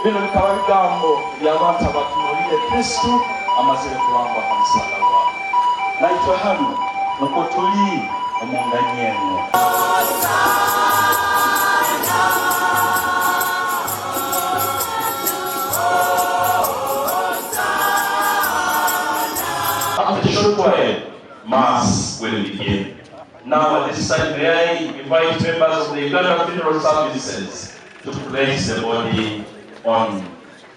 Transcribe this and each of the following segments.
bino bikaba bigambo by'abantu abatunulire Kristo amazire kubamba ku musaraba. Naitwa hano nuko tuli omunganyeno. After the short while, Mass will begin. Now at this time, may I invite members of the Uganda Funeral Services to place the body on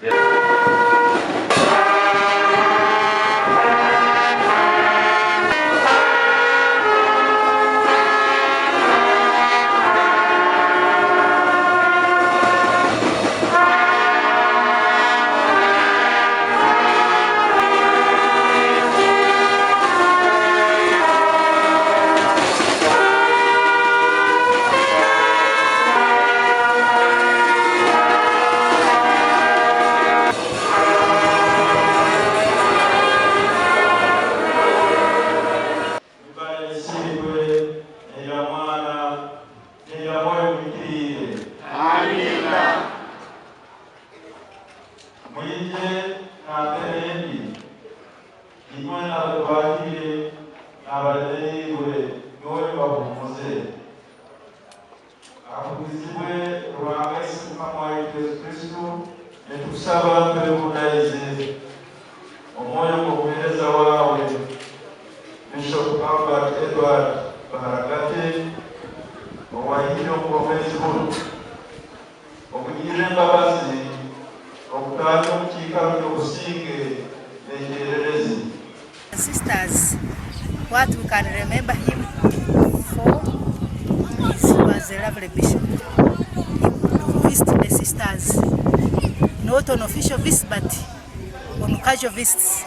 the... Biishopu Baharagate owahiro ngomezi hulu okugirira embabazi okutwala omukiikaro ky'obusinge n'enjererezi. Sisters, what we can remember him for is he was a lovely bishop. He visited the sisters, not on official visits but on casual visits.